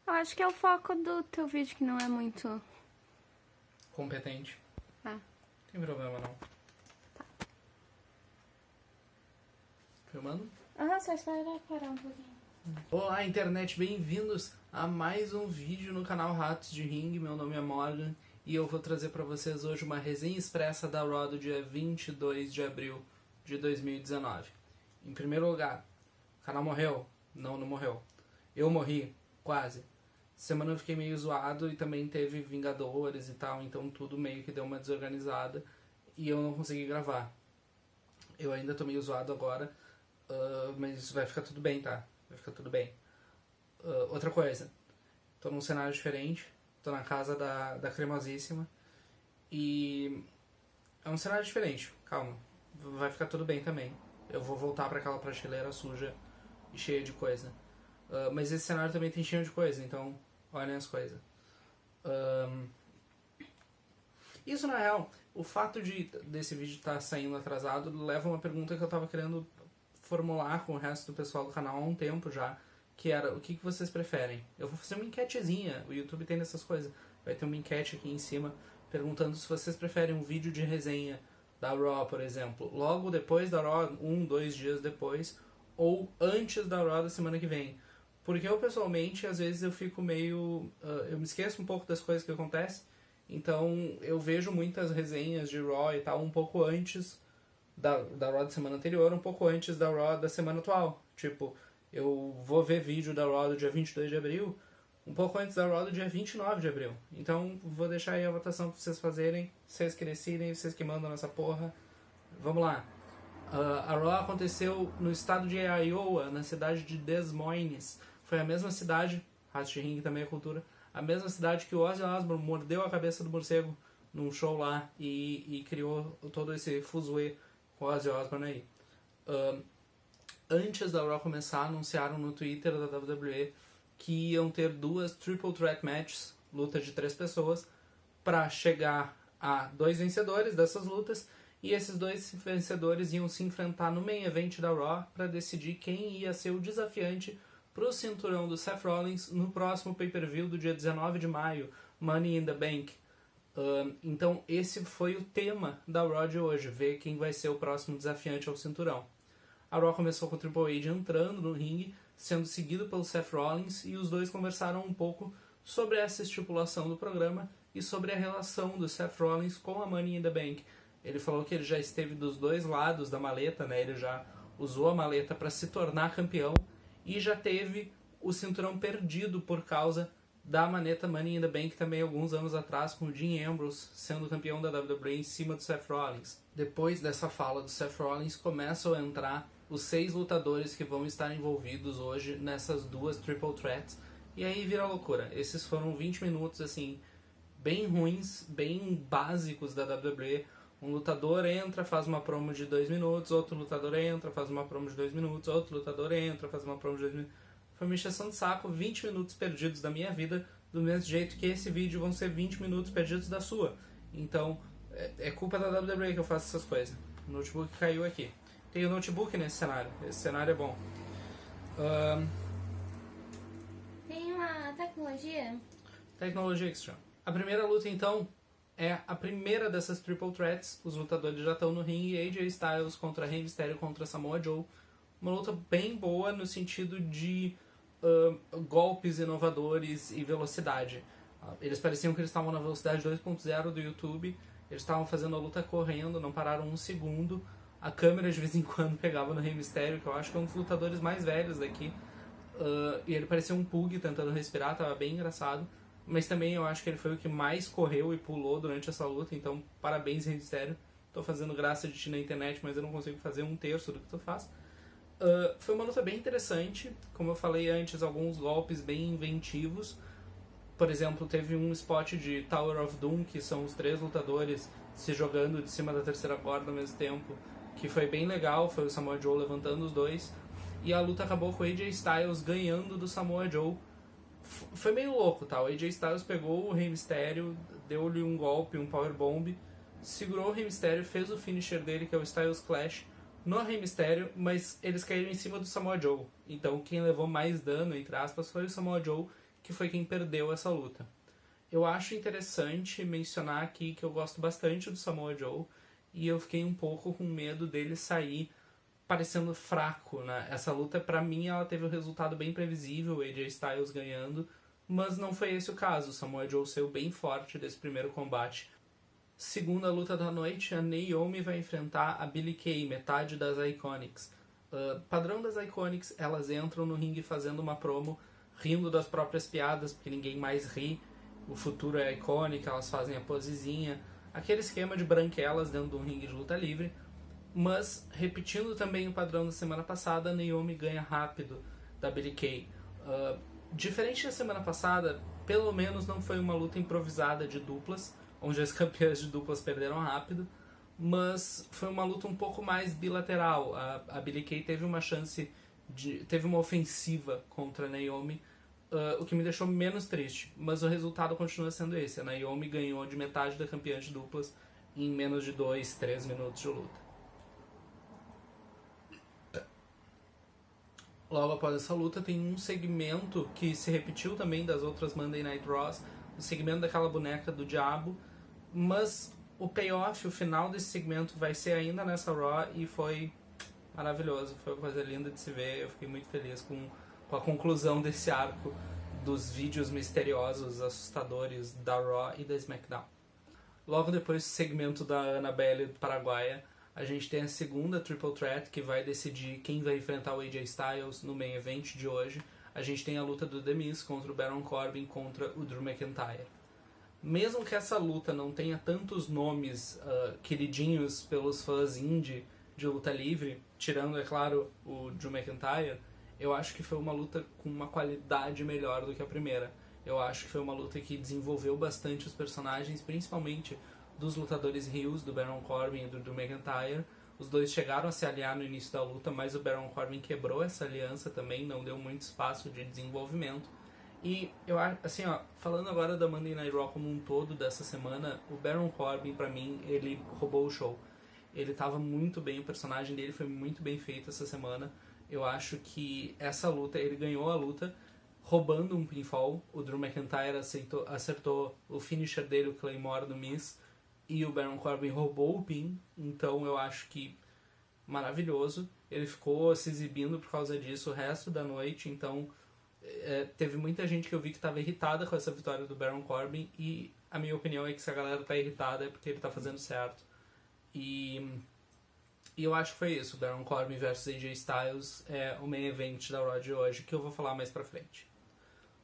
Eu acho que é o foco do teu vídeo que não é muito... competente. Ah. Não tem problema não. Filmando? Só espera parar um pouquinho. Olá, internet, bem-vindos a mais um vídeo no canal Ratos de Ringue. Meu nome é Morgan e eu vou trazer para vocês hoje uma resenha expressa da Raw do dia 22 de abril de 2019. Em primeiro lugar, o canal morreu? Não morreu. Eu morri? Quase. Semana eu fiquei meio zoado e também teve Vingadores e tal, então tudo meio que deu uma desorganizada e eu não consegui gravar. Eu ainda tô meio zoado agora, mas vai ficar tudo bem, tá? Vai ficar tudo bem. Outra coisa, tô num cenário diferente, tô na casa da Cremosíssima e é um cenário diferente, calma, vai ficar tudo bem também. Eu vou voltar pra aquela prateleira suja e cheia de coisa. Mas esse cenário também tem cheio de coisa, então olhem as coisas. Isso, na real, o fato desse vídeo estar saindo atrasado leva a uma pergunta que eu tava querendo formular com o resto do pessoal do canal há um tempo já, que era, o que vocês preferem? Eu vou fazer uma enquetezinha, o YouTube tem dessas coisas, vai ter uma enquete aqui em cima perguntando se vocês preferem um vídeo de resenha da Raw, por exemplo, logo depois da Raw, 2 dias depois, ou antes da Raw da semana que vem. Porque eu, pessoalmente, às vezes eu fico meio... eu me esqueço um pouco das coisas que acontecem, então eu vejo muitas resenhas de Raw e tal um pouco antes da Raw da semana anterior, um pouco antes da Raw da semana atual. Tipo, eu vou ver vídeo da Raw do dia 22 de abril um pouco antes da Raw do dia 29 de abril. Então vou deixar aí a votação pra vocês fazerem, vocês que decidem, vocês que mandam nessa porra. Vamos lá. A Raw aconteceu no estado de Iowa, na cidade de Des Moines. Foi a mesma cidade, Ratos de Ringue também é cultura, a mesma cidade que o Ozzy Osbourne mordeu a cabeça do morcego num show lá e criou todo esse fuzuê com o Ozzy Osbourne aí. Antes da Raw começar, anunciaram no Twitter da WWE que iam ter 2 Triple Threat Matches, luta de 3 pessoas, para chegar a 2 vencedores dessas lutas, e esses 2 vencedores iam se enfrentar no main event da Raw para decidir quem ia ser o desafiante pro cinturão do Seth Rollins no próximo pay-per-view do dia 19 de maio, Money in the Bank. Então esse foi o tema da Raw de hoje, ver quem vai ser o próximo desafiante ao cinturão. A Raw começou com o Triple H entrando no ringue, sendo seguido pelo Seth Rollins, e os dois conversaram um pouco sobre essa estipulação do programa e sobre a relação do Seth Rollins com a Money in the Bank. Ele falou que ele já esteve dos dois lados da maleta, né? Ele já usou a maleta para se tornar campeão e já teve o cinturão perdido por causa da maneta Money in the Bank também alguns anos atrás, com o Dean Ambrose sendo campeão da WWE em cima do Seth Rollins. Depois dessa fala do Seth Rollins, começam a entrar os 6 lutadores que vão estar envolvidos hoje nessas 2 Triple Threats, e aí vira loucura. Esses foram 20 minutos assim, bem ruins, bem básicos da WWE. Um lutador entra, faz uma promo de 2 minutos, outro lutador entra, faz uma promo de 2 minutos, outro lutador entra, faz uma promo de 2 minutos. Foi uma encheção de saco, 20 minutos perdidos da minha vida, do mesmo jeito que esse vídeo vão ser 20 minutos perdidos da sua. Então, é culpa da WWE que eu faço essas coisas. O notebook caiu aqui. Tem o notebook nesse cenário, esse cenário é bom. Tem uma tecnologia? Tecnologia Extra. A primeira luta, então, é a primeira dessas Triple Threats. Os lutadores já estão no ringue. AJ Styles contra Rey Mysterio contra Samoa Joe. Uma luta bem boa no sentido de golpes inovadores e velocidade. Eles pareciam que eles estavam na velocidade 2.0 do YouTube. Eles estavam fazendo a luta correndo, não pararam um segundo. A câmera de vez em quando pegava no Rey Mysterio, que eu acho que é um dos lutadores mais velhos daqui. E ele parecia um pug tentando respirar, estava bem engraçado. Mas também eu acho que ele foi o que mais correu e pulou durante essa luta, então parabéns, Rey Mysterio. Tô fazendo graça de ti na internet, mas eu não consigo fazer 1/3 do que tu faz. Foi uma luta bem interessante, como eu falei antes, alguns golpes bem inventivos. Por exemplo, teve um spot de Tower of Doom, que são os 3 lutadores se jogando de cima da terceira corda ao mesmo tempo, que foi bem legal, foi o Samoa Joe levantando os dois, e a luta acabou com o AJ Styles ganhando do Samoa Joe. Foi meio louco, tá? O AJ Styles pegou o Rey Mysterio, deu-lhe um golpe, um powerbomb, segurou o Rey Mysterio, fez o finisher dele, que é o Styles Clash, no Rey Mysterio, mas eles caíram em cima do Samoa Joe. Então quem levou mais dano, entre aspas, foi o Samoa Joe, que foi quem perdeu essa luta. Eu acho interessante mencionar aqui que eu gosto bastante do Samoa Joe e eu fiquei um pouco com medo dele sair parecendo fraco, né? Essa luta, pra mim, ela teve um resultado bem previsível, AJ Styles ganhando, mas não foi esse o caso. O Samoa Joe saiu bem forte desse primeiro combate. Segunda luta da noite, a Naomi vai enfrentar a Billie Kay, metade das Iconics. Padrão das Iconics, elas entram no ringue fazendo uma promo, rindo das próprias piadas, porque ninguém mais ri. O futuro é icônico, elas fazem a posezinha. Aquele esquema de branquelas dentro de um ringue de luta livre. Mas, repetindo também o padrão da semana passada, a Naomi ganha rápido da Billie Kay. Diferente da semana passada, pelo menos não foi uma luta improvisada de duplas, onde as campeãs de duplas perderam rápido, mas foi uma luta um pouco mais bilateral. A Billie Kay teve uma chance, teve uma ofensiva contra a Naomi, o que me deixou menos triste, mas o resultado continua sendo esse. A Naomi ganhou de metade da campeã de duplas em menos de 2, 3 minutos de luta. Logo após essa luta tem um segmento que se repetiu também das outras Monday Night Raws, o segmento daquela boneca do diabo, mas o payoff, o final desse segmento vai ser ainda nessa Raw e foi maravilhoso, foi uma coisa linda de se ver. Eu fiquei muito feliz com a conclusão desse arco dos vídeos misteriosos, assustadores da Raw e da SmackDown. Logo depois do segmento da Annabelle Paraguaia, a gente tem a segunda Triple Threat que vai decidir quem vai enfrentar o AJ Styles no main event de hoje. A gente tem a luta do The Miz contra o Baron Corbin contra o Drew McIntyre. Mesmo que essa luta não tenha tantos nomes queridinhos pelos fãs indie de luta livre, tirando, é claro, o Drew McIntyre, eu acho que foi uma luta com uma qualidade melhor do que a primeira. Eu acho que foi uma luta que desenvolveu bastante os personagens, principalmente dos lutadores heels, do Baron Corbin e do Drew McIntyre. Os dois chegaram a se aliar no início da luta, mas o Baron Corbin quebrou essa aliança também, não deu muito espaço de desenvolvimento. E eu acho, assim, ó, falando agora da Monday Night Raw como um todo dessa semana, o Baron Corbin, pra mim, ele roubou o show. Ele tava muito bem, o personagem dele foi muito bem feito essa semana. Eu acho que essa luta, ele ganhou a luta roubando um pinfall. O Drew McIntyre acertou o finisher dele, o Claymore do Miz, e o Baron Corbin roubou o pin. Então eu acho que maravilhoso. Ele ficou se exibindo por causa disso o resto da noite. Então teve muita gente que eu vi que estava irritada com essa vitória do Baron Corbin, e a minha opinião é que se a galera tá irritada é porque ele tá fazendo certo. E eu acho que foi isso. Baron Corbin versus AJ Styles é o main event da Raw de hoje, que eu vou falar mais pra frente.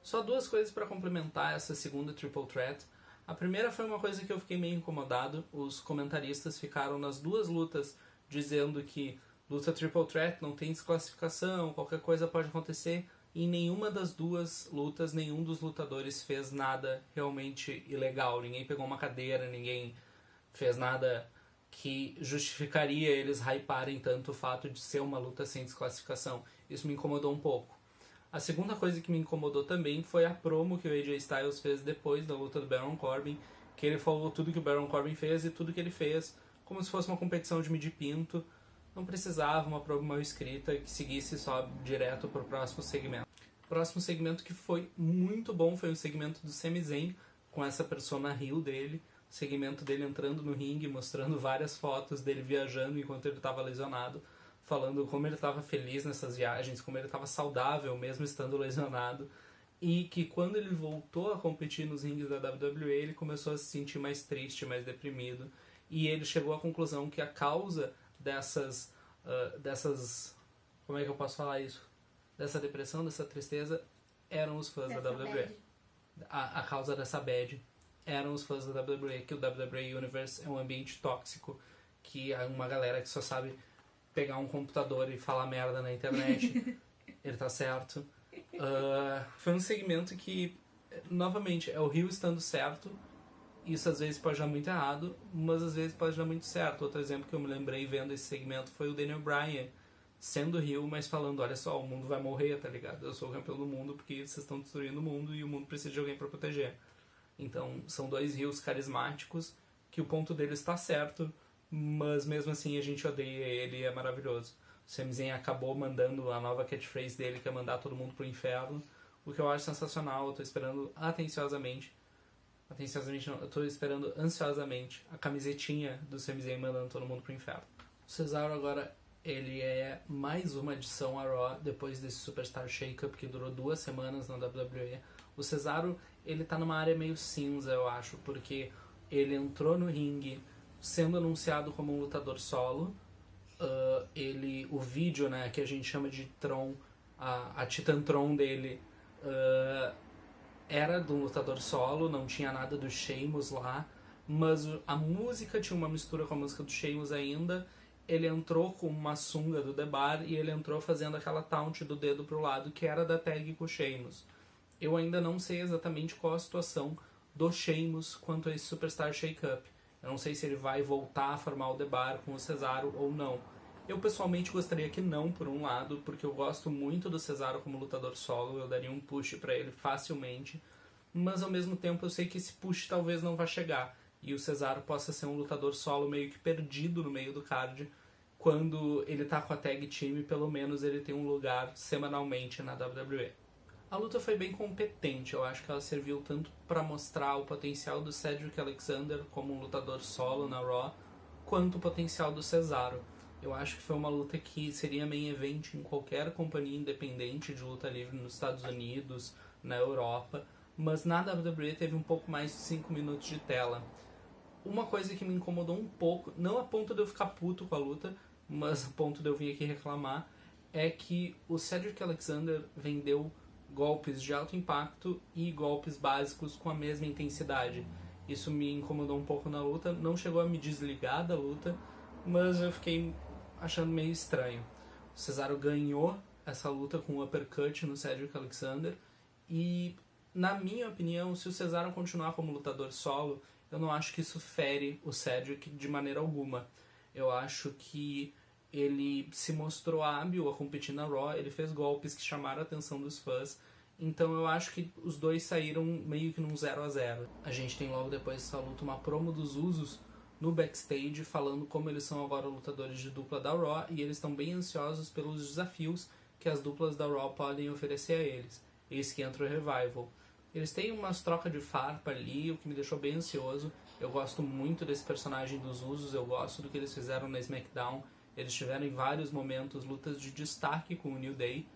Só duas coisas para complementar essa segunda Triple Threat. A primeira foi uma coisa que eu fiquei meio incomodado. Os comentaristas ficaram nas duas lutas dizendo que luta Triple Threat não tem desclassificação, qualquer coisa pode acontecer. E em nenhuma das duas lutas, nenhum dos lutadores fez nada realmente ilegal. Ninguém pegou uma cadeira, ninguém fez nada que justificaria eles hyparem tanto o fato de ser uma luta sem desclassificação. Isso me incomodou um pouco. A segunda coisa que me incomodou também foi a promo que o AJ Styles fez depois da luta do Baron Corbin, que ele falou tudo que o Baron Corbin fez e tudo que ele fez como se fosse uma competição de medir pinto. Não precisava uma promo mal escrita que seguisse só direto para o próximo segmento. O próximo segmento que foi muito bom foi o segmento do Sami Zayn, com essa persona heel dele. O segmento dele entrando no ringue, mostrando várias fotos dele viajando enquanto ele estava lesionado, falando como ele estava feliz nessas viagens, como ele estava saudável mesmo estando lesionado, e que quando ele voltou a competir nos ringues da WWE, ele começou a se sentir mais triste, mais deprimido, e ele chegou à conclusão que a causa dessas como é que eu posso falar isso? Dessa depressão, dessa tristeza, eram os fãs da WWE. A causa dessa bad eram os fãs da WWE, que o WWE Universe é um ambiente tóxico, que é uma galera que só sabe pegar um computador e falar merda na internet. Ele tá certo. Foi um segmento que, novamente, é o Rio estando certo. Isso às vezes pode dar muito errado, mas às vezes pode dar muito certo. Outro exemplo que eu me lembrei vendo esse segmento foi o Daniel Bryan, sendo Rio, mas falando, olha só, o mundo vai morrer, tá ligado? Eu sou o campeão do mundo porque vocês estão destruindo o mundo e o mundo precisa de alguém pra proteger. Então, são dois Rios carismáticos que o ponto deles está certo, mas mesmo assim a gente odeia ele e é maravilhoso. O Sami Zayn acabou mandando a nova catchphrase dele, que é mandar todo mundo pro inferno. o que eu acho sensacional. Eu tô esperando atenciosamente não, eu tô esperando ansiosamente a camisetinha do Sami Zayn mandando todo mundo pro inferno. O Cesaro agora, ele é mais uma adição a Raw depois desse Superstar Shake-Up que durou 2 semanas na WWE. O Cesaro, ele tá numa área meio cinza, eu acho, porque ele entrou no ringue sendo anunciado como um lutador solo. O vídeo, né, que a gente chama de Tron, a Titantron dele, era de um lutador solo, não tinha nada do Sheamus lá, mas a música tinha uma mistura com a música do Sheamus ainda. Ele entrou com uma sunga do The Bar e ele entrou fazendo aquela taunt do dedo pro lado que era da tag com o Sheamus. Eu ainda não sei exatamente qual a situação do Sheamus quanto a esse Superstar Shake-Up. Eu não sei se ele vai voltar a formar o The Bar com o Cesaro ou não. Eu pessoalmente gostaria que não, por um lado, porque eu gosto muito do Cesaro como lutador solo, eu daria um push pra ele facilmente, mas ao mesmo tempo eu sei que esse push talvez não vá chegar, e o Cesaro possa ser um lutador solo meio que perdido no meio do card. Quando ele tá com a tag team, pelo menos ele tem um lugar semanalmente na WWE. A luta foi bem competente, eu acho que ela serviu tanto para mostrar o potencial do Cedric Alexander como um lutador solo na Raw, quanto o potencial do Cesaro. Eu acho que foi uma luta que seria main event em qualquer companhia independente de luta livre nos Estados Unidos, na Europa, mas na WWE teve um pouco mais de 5 minutos de tela. Uma coisa que me incomodou um pouco, não a ponto de eu ficar puto com a luta, mas a ponto de eu vir aqui reclamar, é que o Cedric Alexander vendeu golpes de alto impacto e golpes básicos com a mesma intensidade. Isso me incomodou um pouco na luta, não chegou a me desligar da luta, mas eu fiquei achando meio estranho. O Cesaro ganhou essa luta com um uppercut no Cedric Alexander e, na minha opinião, se o Cesaro continuar como lutador solo, eu não acho que isso fere o Cedric de maneira alguma. Eu acho que ele se mostrou hábil a competir na Raw, ele fez golpes que chamaram a atenção dos fãs, então eu acho que os dois saíram meio que num 0-0. A gente tem logo depois dessa luta uma promo dos Usos no backstage, falando como eles são agora lutadores de dupla da Raw e eles estão bem ansiosos pelos desafios que as duplas da Raw podem oferecer a eles. Eis que entra o Revival. Eles têm umas trocas de farpa ali, o que me deixou bem ansioso. Eu gosto muito desse personagem dos Usos, eu gosto do que eles fizeram na SmackDown. Eles tiveram em vários momentos lutas de destaque com o New Day.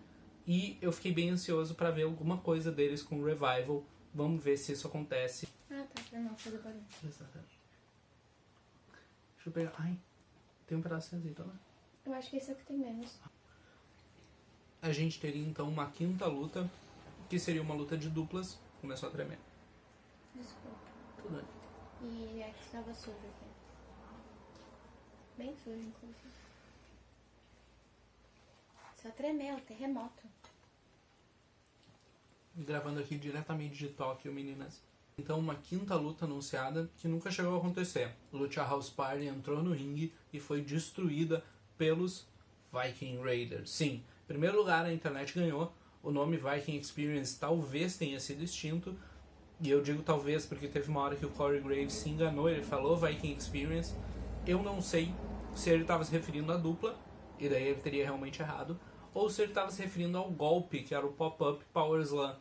E eu fiquei bem ansioso para ver alguma coisa deles com o Revival. Vamos ver se isso acontece. Ah, tá. Pra não fazer barulho. Exatamente. Deixa eu pegar... Ai, tem um pedaço de azeitona. Eu acho que esse é o que tem menos. A gente teria então uma quinta luta, que seria uma luta de duplas. Começou a tremer. Desculpa. Tudo bem. E aqui estava sujo aqui. Bem sujo, inclusive. Só tremeu, terremoto. Gravando aqui diretamente de Tóquio, meninas. Então, uma quinta luta anunciada que nunca chegou a acontecer. Lucha House Party entrou no ringue e foi destruída pelos Viking Raiders. Sim, em primeiro lugar a internet ganhou. O nome Viking Experience talvez tenha sido extinto. E eu digo talvez porque teve uma hora que o Corey Graves se enganou. Ele falou Viking Experience. Eu não sei se ele estava se referindo à dupla, e daí ele teria realmente errado, ou se ele estava se referindo ao golpe, que era o Pop-Up Power Slam.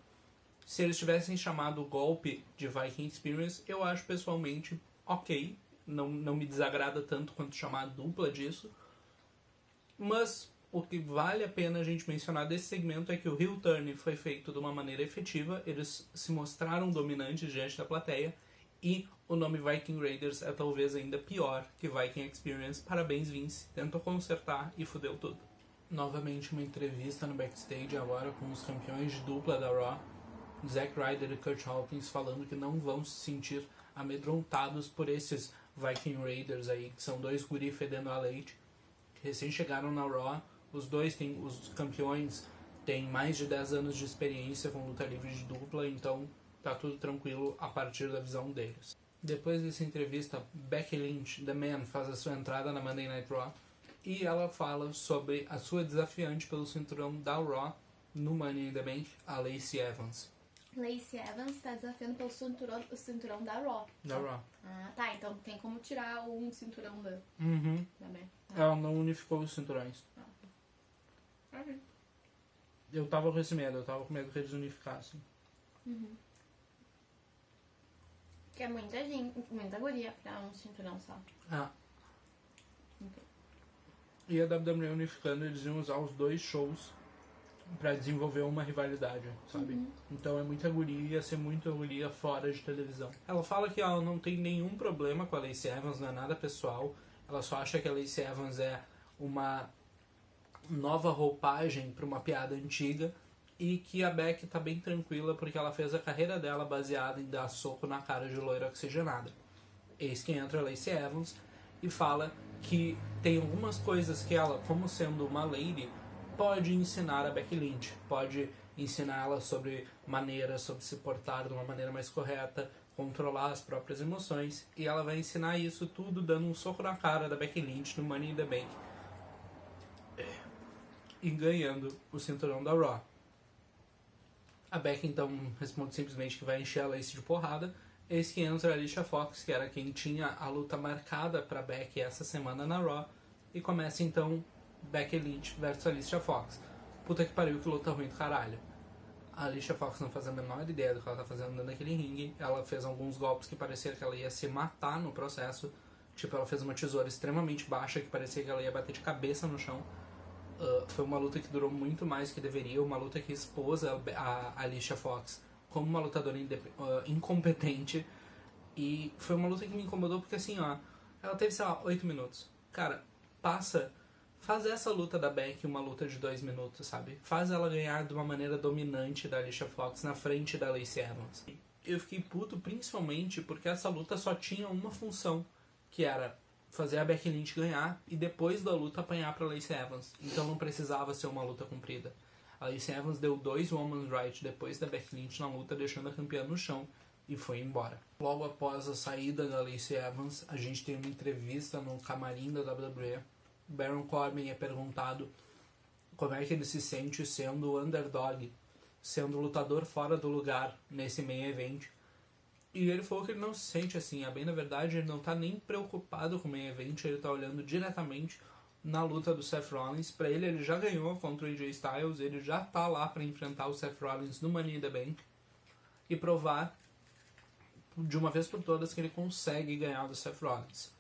Se eles tivessem chamado o golpe de Viking Experience, eu acho pessoalmente ok. Não me desagrada tanto quanto chamar a dupla disso. Mas o que vale a pena a gente mencionar desse segmento é que o heel turn foi feito de uma maneira efetiva. Eles se mostraram dominantes diante da plateia. E o nome Viking Raiders é talvez ainda pior que Viking Experience. Parabéns, Vince. Tentou consertar e fudeu tudo. Novamente uma entrevista no backstage agora com os campeões de dupla da Raw. Zack Ryder e Kurt Hawkins falando que não vão se sentir amedrontados por esses Viking Raiders aí, que são dois guri fedendo a leite, que recém chegaram na Raw. Os campeões têm mais de 10 anos de experiência com luta livre de dupla, então tá tudo tranquilo a partir da visão deles. Depois dessa entrevista, Becky Lynch, The Man, faz a sua entrada na Monday Night Raw e ela fala sobre a sua desafiante pelo cinturão da Raw no Money in the Bank, a Lacey Evans. Lacey Evans está desafiando pelo cinturão da Raw. Da Raw. Ah, tá. Então tem como tirar um cinturão da Uhum. também. Ela não unificou os cinturões. Ok. Eu tava com esse medo, eu tava com medo que eles unificassem. Que é muita gente, muita guria pra um cinturão só. Ah. Ok. E a WWE unificando, eles iam usar os 2 shows pra desenvolver uma rivalidade, sabe? Então é muita guria, ia ser muita guria fora de televisão. Ela fala que ela não tem nenhum problema com a Lacey Evans, não é nada pessoal. Ela só acha que a Lacey Evans é uma nova roupagem pra uma piada antiga e que a Becky tá bem tranquila porque ela fez a carreira dela baseada em dar soco na cara de loira oxigenada. Eis que entra a Lacey Evans e fala que tem algumas coisas que ela, como sendo uma lady, pode ensinar a Becky Lynch. Pode ensinar ela sobre maneiras, sobre se portar de uma maneira mais correta, controlar as próprias emoções. E ela vai ensinar isso tudo dando um soco na cara da Becky Lynch no Money in the Bank. E ganhando o cinturão da Raw. A Becky então responde simplesmente que vai encher a Lacey de porrada. Eis que entra a Alicia Fox, que era quem tinha a luta marcada pra Becky essa semana na Raw. E começa então Becky Lynch versus Alicia Fox. Puta que pariu, que luta ruim do caralho. A Alicia Fox não faz a menor ideia do que ela tá fazendo dentro daquele ringue. Ela fez alguns golpes que parecia que ela ia se matar no processo. Tipo, ela fez uma tesoura extremamente baixa que parecia que ela ia bater de cabeça no chão. Foi uma luta que durou muito mais que deveria. Uma luta que expôs a Alicia Fox como uma lutadora incompetente. E foi uma luta que me incomodou porque assim, ó, ela teve, sei lá, 8 minutos. Cara, faz essa luta da Becky uma luta de 2 minutos, sabe? Faz ela ganhar de uma maneira dominante da Alicia Fox na frente da Lacey Evans. Eu fiquei puto principalmente porque essa luta só tinha uma função, que era fazer a Becky Lynch ganhar e depois da luta apanhar pra Lacey Evans. Então não precisava ser uma luta comprida. A Lacey Evans deu 2 Women's Right depois da Becky Lynch na luta, deixando a campeã no chão e foi embora. Logo após a saída da Lacey Evans, a gente tem uma entrevista no camarim da WWE. Baron Corbin é perguntado como é que ele se sente sendo o underdog, sendo o lutador fora do lugar nesse main event. E ele falou que ele não se sente assim. A bem na verdade, ele não tá nem preocupado com o main event, ele tá olhando diretamente na luta do Seth Rollins. Pra ele já ganhou contra o AJ Styles, ele já tá lá pra enfrentar o Seth Rollins no Money in the Bank e provar de uma vez por todas que ele consegue ganhar do Seth Rollins.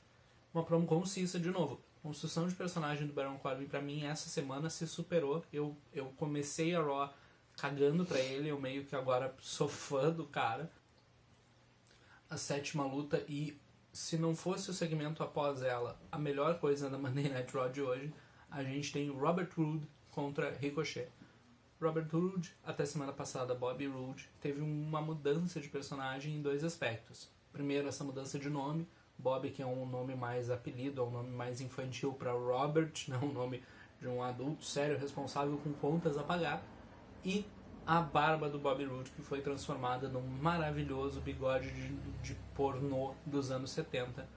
Uma promo concisa de novo. A construção de personagem do Baron Corbin pra mim essa semana se superou. Eu comecei a Raw cagando pra ele, eu meio que agora sou fã do cara. A 7ª luta, e se não fosse o segmento após ela, a melhor coisa da Monday Night Raw de hoje, a gente tem Robert Roode contra Ricochet. Robert Roode, até semana passada Bobby Roode, teve uma mudança de personagem em 2 aspectos. Primeiro, essa mudança de nome. Bobby, que é um nome mais apelido, é um nome mais infantil para Robert, não um nome de um adulto sério, responsável com contas a pagar. E a barba do Bobby Roode, que foi transformada num maravilhoso bigode de pornô dos anos 70.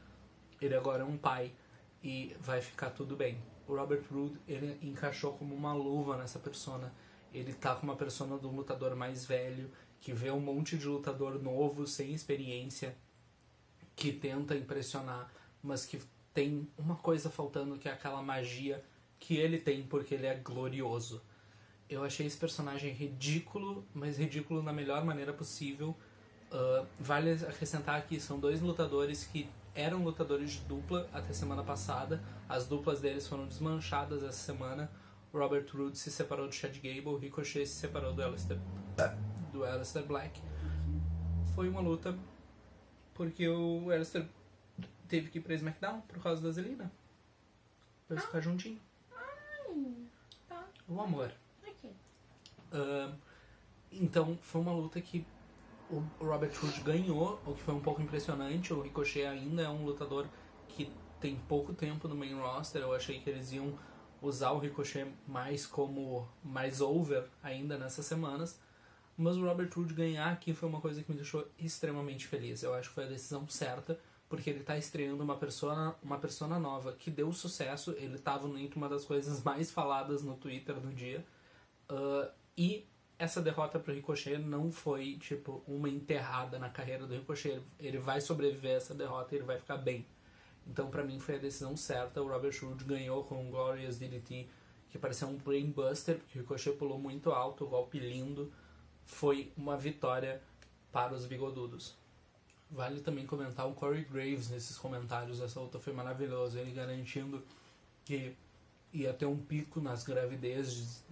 Ele agora é um pai e vai ficar tudo bem. O Robert Roode, ele encaixou como uma luva nessa persona. Ele tá com uma persona de um lutador mais velho, que vê um monte de lutador novo, sem experiência, que tenta impressionar, mas que tem uma coisa faltando, que é aquela magia que ele tem porque ele é glorioso. Eu achei esse personagem ridículo, mas ridículo na melhor maneira possível. Vale acrescentar que são 2 lutadores que eram lutadores de dupla até semana passada. As duplas deles foram desmanchadas essa semana. Robert Roode se separou do Chad Gable, Ricochet se separou do Aleister Black. Foi uma luta porque o Aleister teve que ir pra SmackDown por causa da Zelina. Pra eles ficar juntinho. Tá. O amor. Ok. Então foi uma luta que o Robert Roode ganhou, o que foi um pouco impressionante. O Ricochet ainda é um lutador que tem pouco tempo no main roster. Eu achei que eles iam usar o Ricochet mais over ainda nessas semanas. Mas o Robert Roode ganhar aqui foi uma coisa que me deixou extremamente feliz. Eu acho que foi a decisão certa, porque ele tá estreando uma persona nova que deu sucesso. Ele tava entre uma das coisas mais faladas no Twitter do dia. E essa derrota pro Ricochet não foi, tipo, uma enterrada na carreira do Ricochet. Ele vai sobreviver a essa derrota e ele vai ficar bem. Então, pra mim, foi a decisão certa. O Robert Roode ganhou com o Glorious DDT, que parecia um brainbuster, porque o Ricochet pulou muito alto, o golpe lindo. Foi uma vitória para os bigodudos. Vale também comentar o Corey Graves nesses comentários. Essa luta foi maravilhosa. Ele garantindo que ia ter um pico nas gravidezes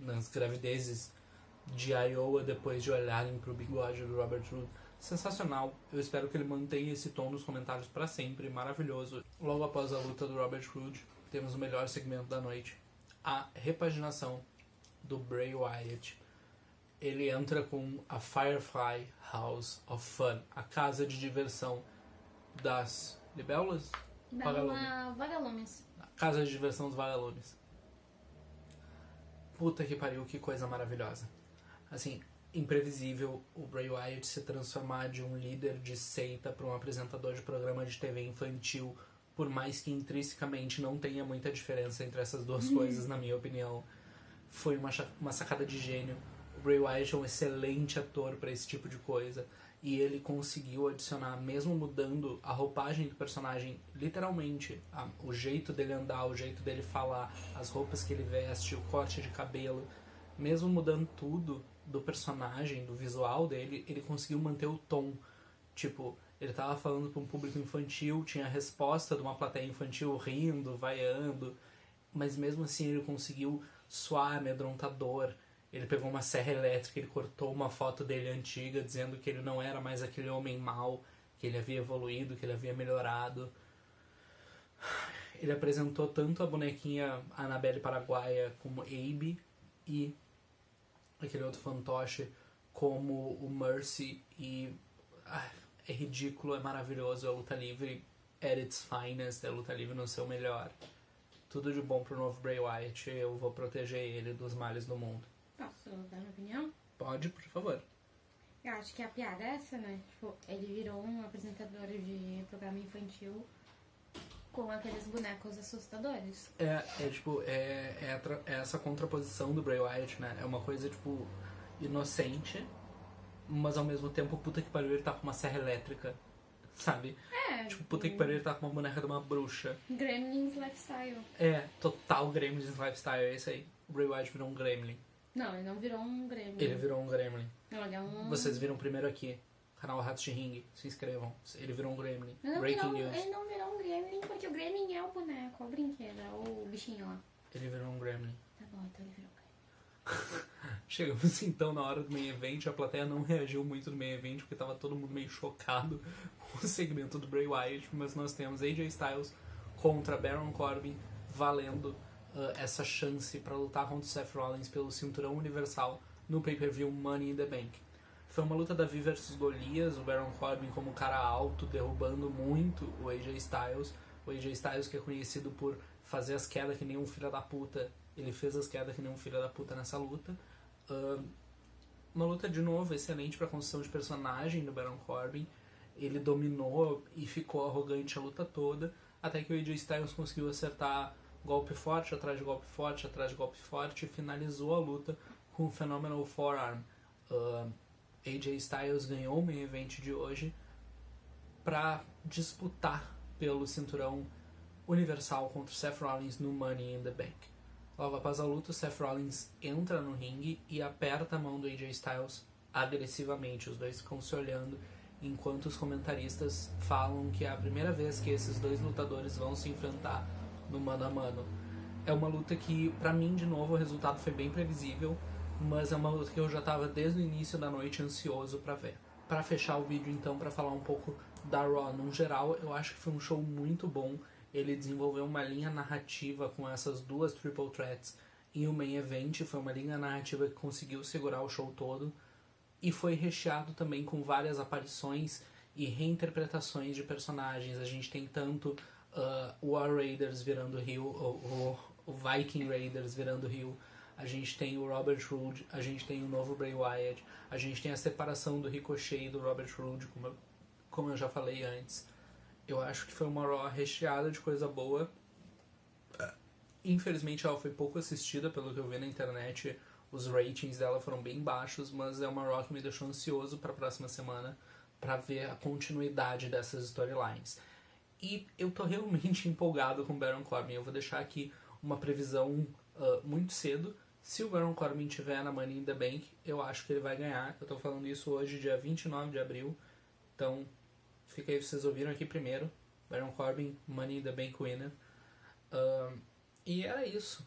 de Iowa depois de olharem para o bigode do Robert Roode. Sensacional. Eu espero que ele mantenha esse tom nos comentários para sempre. Maravilhoso. Logo após a luta do Robert Roode, temos o melhor segmento da noite. A repaginação do Bray Wyatt. Ele entra com a Firefly House of Fun, a casa de diversão das libélulas? Vagalumes. A casa de diversão dos vagalumes. Puta que pariu, que coisa maravilhosa. Assim, imprevisível o Bray Wyatt se transformar de um líder de seita para um apresentador de programa de TV infantil, por mais que intrinsecamente não tenha muita diferença entre essas duas coisas, na minha opinião. Foi uma sacada de gênio. O Bray Wyatt é um excelente ator para esse tipo de coisa. E ele conseguiu adicionar, mesmo mudando a roupagem do personagem, literalmente, o jeito dele andar, o jeito dele falar, as roupas que ele veste, o corte de cabelo, mesmo mudando tudo do personagem, do visual dele, ele conseguiu manter o tom. Tipo, ele tava falando para um público infantil, tinha a resposta de uma plateia infantil rindo, vaiando, mas mesmo assim ele conseguiu soar amedrontador. Ele pegou uma serra elétrica, ele cortou uma foto dele antiga, dizendo que ele não era mais aquele homem mau, que ele havia evoluído, que ele havia melhorado. Ele apresentou tanto a bonequinha Annabelle Paraguaia como Abe e aquele outro fantoche como o Mercy. E é ridículo, é maravilhoso. A luta livre at its finest, a luta livre no seu melhor. Tudo de bom pro novo Bray Wyatt. Eu vou proteger ele dos males do mundo. Posso dar minha opinião? Pode, por favor. Eu acho que a piada é essa, né? Tipo, ele virou um apresentador de programa infantil com aqueles bonecos assustadores. É essa contraposição do Bray Wyatt, né? É uma coisa, tipo, inocente, mas ao mesmo tempo, puta que pariu, ele tá com uma serra elétrica, sabe? Tipo, puta que pariu, ele tá com uma boneca de uma bruxa. Gremlins Lifestyle. Total Gremlins Lifestyle, é isso aí. O Bray Wyatt virou um Gremlin. Não, ele não virou um Gremlin. Ele virou um Gremlin. Não, ele é um... Vocês viram primeiro aqui. Canal Ratos de Ring. Se inscrevam. Ele virou um Gremlin. Ele Breaking News. Ele não virou um Gremlin porque o Gremlin é o boneco, é o brinquedo, é o bichinho lá. Ele virou um Gremlin. Tá bom, então ele virou um Gremlin. Chegamos então na hora do main event. A plateia não reagiu muito no main event porque tava todo mundo meio chocado com o segmento do Bray Wyatt. Mas nós temos AJ Styles contra Baron Corbin valendo essa chance para lutar contra o Seth Rollins pelo cinturão universal no pay-per-view Money in the Bank. Foi uma luta Davi versus Golias, o Baron Corbin como cara alto, derrubando muito o AJ Styles. O AJ Styles, que é conhecido por fazer as quedas que nem um filho da puta, ele fez as quedas que nem um filho da puta nessa luta. Uma luta, de novo, excelente para construção de personagem do Baron Corbin. Ele dominou e ficou arrogante a luta toda, até que o AJ Styles conseguiu acertar golpe forte, atrás de golpe forte, atrás de golpe forte, e finalizou a luta com o Phenomenal Forearm. AJ Styles ganhou o main event de hoje para disputar pelo cinturão universal contra o Seth Rollins no Money in the Bank. Logo após a luta, o Seth Rollins entra no ringue e aperta a mão do AJ Styles agressivamente. Os dois ficam se olhando enquanto os comentaristas falam que é a primeira vez que esses dois lutadores vão se enfrentar no mano a mano. É uma luta que, pra mim, de novo, o resultado foi bem previsível, mas é uma luta que eu já tava desde o início da noite ansioso pra ver. Pra fechar o vídeo, então, pra falar um pouco da Raw no geral, eu acho que foi um show muito bom. Ele desenvolveu uma linha narrativa com essas duas Triple Threats e o main event. Foi uma linha narrativa que conseguiu segurar o show todo e foi recheado também com várias aparições e reinterpretações de personagens. A gente tem tanto o War Raiders virando heel, o Viking Raiders virando heel, a gente tem o Robert Roode, a gente tem o novo Bray Wyatt, a gente tem a separação do Ricochet e do Robert Roode, como eu já falei antes. Eu acho que foi uma Raw recheada de coisa boa. Infelizmente ela foi pouco assistida, pelo que eu vi na internet. Os ratings dela foram bem baixos, mas é uma Raw que me deixou ansioso para a próxima semana para ver a continuidade dessas storylines. E eu tô realmente empolgado com o Baron Corbin. Eu vou deixar aqui uma previsão muito cedo. Se o Baron Corbin tiver na Money in the Bank, eu acho que ele vai ganhar. Eu tô falando isso hoje, dia 29 de abril. Então, fica aí, vocês ouviram aqui primeiro. Baron Corbin, Money in the Bank winner. E era isso.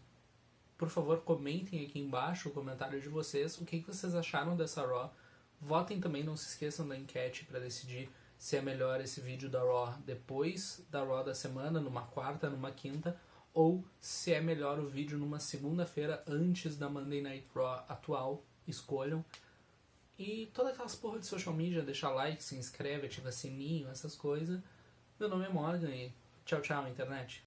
Por favor, comentem aqui embaixo o comentário de vocês. O que vocês acharam dessa Raw. Votem também, não se esqueçam da enquete para decidir se é melhor esse vídeo da Raw depois da Raw da semana, numa quarta, numa quinta, ou se é melhor o vídeo numa segunda-feira antes da Monday Night Raw atual. Escolham. E todas aquelas porra de social media, deixa like, se inscreve, ativa sininho, essas coisas. Meu nome é Morgan e tchau, tchau, internet.